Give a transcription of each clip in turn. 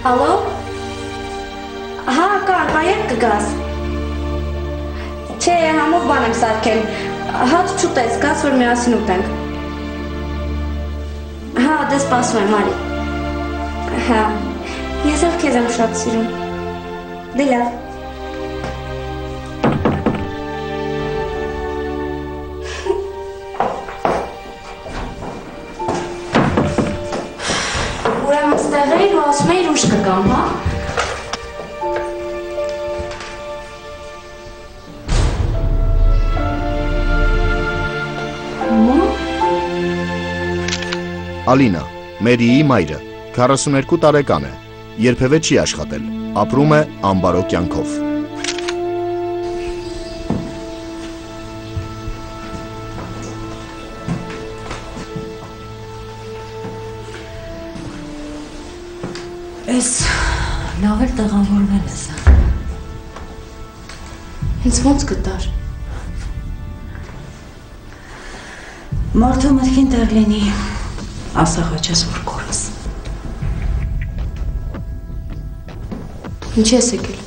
Ալո։ Հա, կար, երբ կգաս։ Չէ, համով բան եմ սարքել։ Հաց չուտես, գաս, որ միասին ուտենք։ Հա, դե սպասում եմ, Մարի։ Հա, ես էլ քեզ եմ շատ սիրում։ Դե լավ։ Ուրեմն ստեղ էիր ու ասում էիր ուշ կգամ, հա։ Ալինա, Մերիի մայրը, 42 տարեկան է, երբևէ չի աշխատել, ապրում է անբարո կյանքով։ Ես լավ էլ տեղավորվել ես։ Ինձ ոնց գտար։ Մարդու մտքին տեղ լինի, ասաղաչես որ կորս։ Ինչ ես եկել։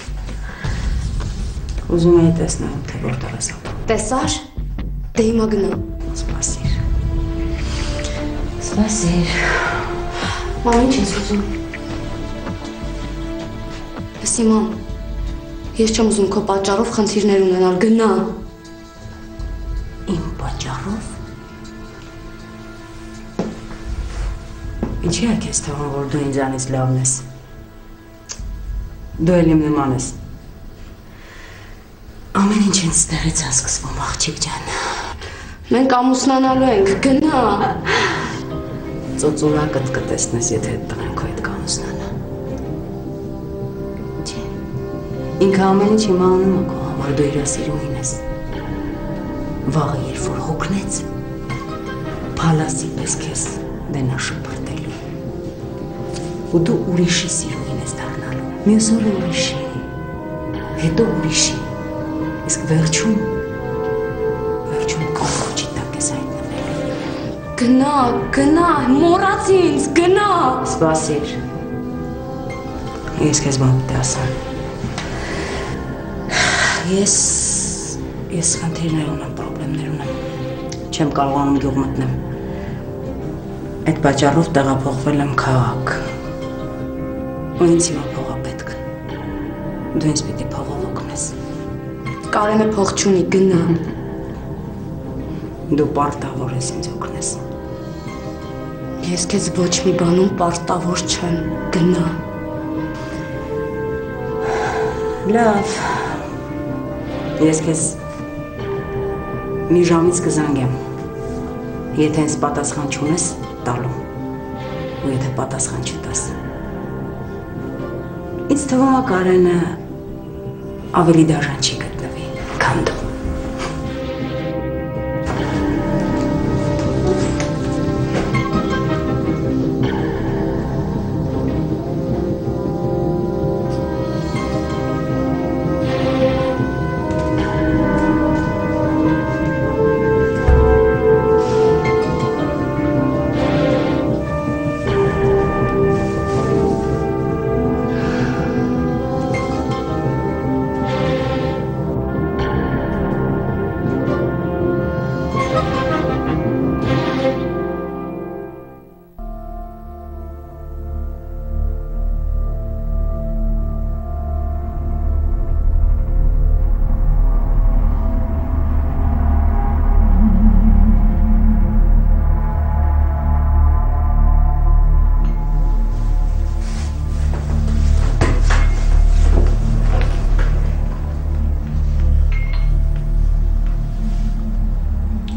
Ուզում էի տեսնեմ, թե որտեղ ես ապրում։ Տեսար, դե հիմա գնա։ Սպասիր։ Սպասիր։ Մամ, ինչ ես ուզում։ Լսի, մամ, ես չեմ ուզում քո պատճառով խնդիրներ ունենալ, գնա։ Իմ պատճառով։ Ինչի՞ է քեզ թվում, որ դու ինձանից լավն ես։ Դու էլ իմ նման ես։ Ամեն ինչ ինձ տեղից է սկսվում, աղջիկ ջան։ Մենք ամուսնանալու ենք, գնա։ Ծոծուրակդ կտեսնես, եթե այդ տղեն քո հետ կանուսնանա։ Չէ։ Ինքը ամեն ինչ հիմա անում է քո համար, դու իր սիրուհին ես։ Վաղը երբ որ հոգնեց, փալասի պես քեզ դենա շփրտելու։ Ու դու ուրիշի սիրուհին ես դառնալու։ Մյուս օրը ուրիշի, հետո ուրիշի, իսկ վերջում կողոջի տակ ես հայտնվելու։ Գնա, գնա, մոռացի ինձ, գնա։ Սպասիր, ես քեզ բան պիտի ասեմ։ Ես խնդիրներ ունեմ, պրոբլեմներ ունեմ, չեմ կարողանում գյուղ մտնեմ։ Այդ պատճառով տեղափոխվել եմ քաղաք։ Ու ինձ հիմա փող է պետք։ Դու ինձ պիտի փողով օգնես։ Կարենը փող չունի, գնա։ Դու պարտավոր ես ինձ օգնես։ Ես քեզ ոչ մի բանում պարտավոր չեմ, գնա։ Լավ։ Ես քեզ մի ժամից կզանգեմ։ Եթե ինձ պատասխան չունես, տալու։ Ու եթե պատասխան չտաս։ Ինձ թվում է Կարենը ավելի դաժան չի գտնվի, քան դու։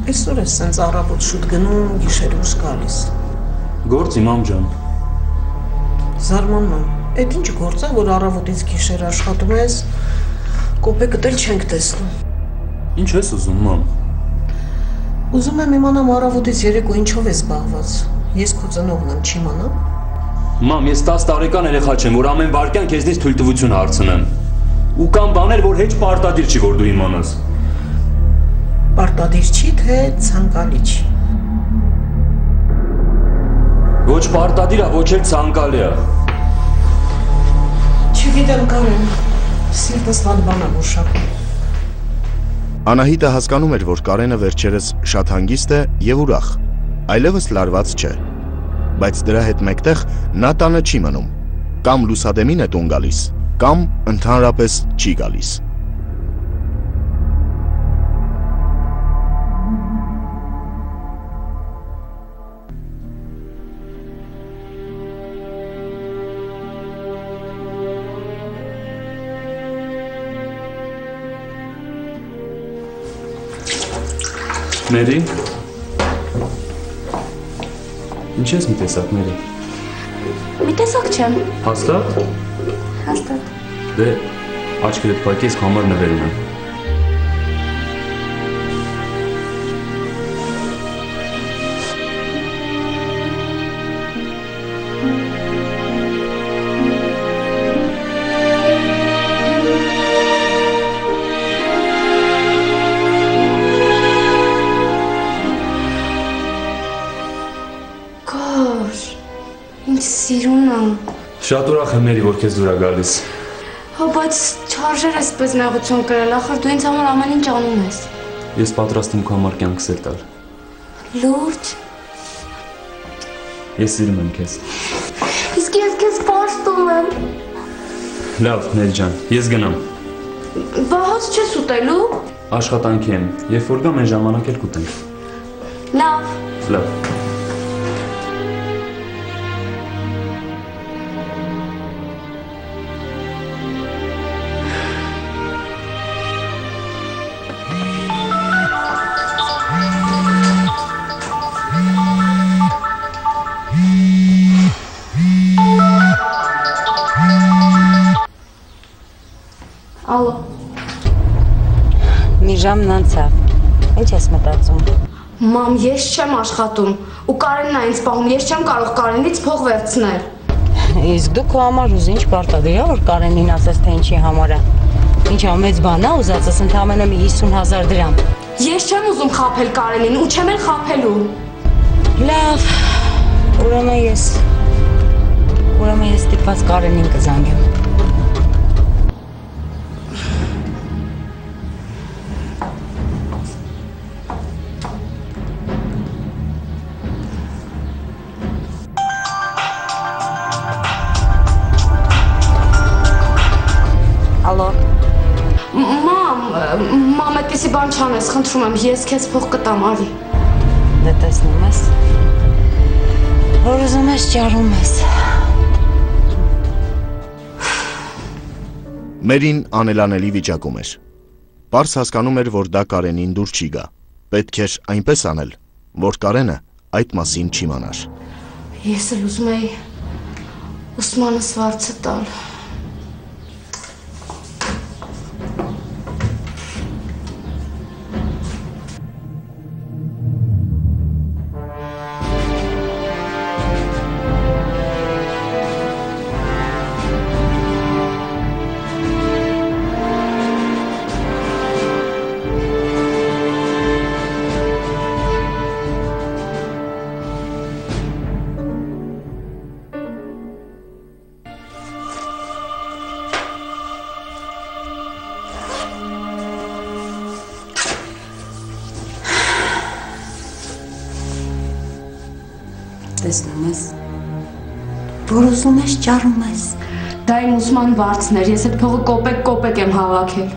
Այսօր ես սենց առավոտ շուտ գնում, գիշեր ուշ գալիս։ Գործ իմամ ջան։ Զարմանում եմ, այդ ինչ գործ է, որ առավոտից գիշեր աշխատում ես, կոպեկդ էլ չենք տեսնում։ Ինչ ես ուզում, մամ։ Ուզում եմ իմանամ առավոտից երեկո ինչով ես զբաղված։ Ես քո ծնողն եմ, չիմանամ։ Մամ, ես 10 տարեկան երեխա չեմ, որ ամեն վայրկյան քեզնից թույլտվություն հարցնեմ։ Ու կան բաներ, որ հեչ պարտադիր չի, որ դու իմանաս։ Պարտադիր չի, թե ցանկալի չի։ Ոչ պարտադիր է, ոչ էլ ցանկալի է։ Չգիտեմ Կարեն, սիրտս վատ բան է գուշակում։ Անահիտը հասկանում էր, որ Կարենը վերջերս շատ հանգիստ է եւ ուրախ, այլևս լարված չէ, բայց դրա հետ մեկտեղ նա տանը չի մնում, կամ լուսադեմին է տուն գալիս, կամ ընդհանրապես չի գալիս։ Մերի, ինչ ես մի տեսակ, Մերի։ Մի տեսակ չեմ։ Հաստատ։ Հաստատ։ Դե աչքերդ փակի, ես համար նվեր ունեմ։ Շատ ուրախ եմ, Մերի, որ քեզ դուր է գալիս։ Հա, բայց չարժեր այսպես նեղություն կրել, ախր դու ինձ համար ամեն ինչ անում ես։ Ես պատրաստ եմ քո համար կյանքս էլ տալ։ Լուրջ։ Ես սիրում եմ քեզ։ Իսկ ես քեզ պաշտում եմ։ Լավ, Մերի ջան, ես գնամ։ Վաղուց չես ուտելու։ Աշխատանքի եմ, երբ որ գամ այն ժամանակ էլ կուտենք։ Լավ։ Լավ։ Ալո։ Մի ժամն անցավ։ Ինչ ես մտածում։ Մամ, ես չեմ աշխատում ու Կարենն է ինձ պահում, ես չեմ կարող Կարենից փող վերցնել։ Իսկ դու քո համար ուզինչ պարտադիր է որ Կարենին ասես թե ինչի համար է։ Ինչ ամեծ բան է ուզածս ընդամենը մի 50,000 դրամ։ Ես չեմ ուզում խաբել Կարենին ու չեմ էլ խաբելու։ Լավ։ Ուրեմն ես ստիպված Կարենին կզանգեմ։ Մամ, այդպիսի բան չանես, խնդրում եմ, ես քեզ փող կտամ, արի։ Դե տեսնում ես։ Որ ուզում ես ճարում ես։ Մերին անելանելի վիճակում էր։ Պարզ հասկանում էր, որ դա Կարենին դուր չի գա։ Պետք էր այնպես անել, որ Կարենը այդ մասին չիմանար։ Ես էլ ուզում էի ուսմանս վարձը տալ։ Տեսնում ես, որ ուզում ես ճարում ես։ Դա իմ ուսման վարձն էր, ես այդ փողը կոպեկ եմ հավաքել։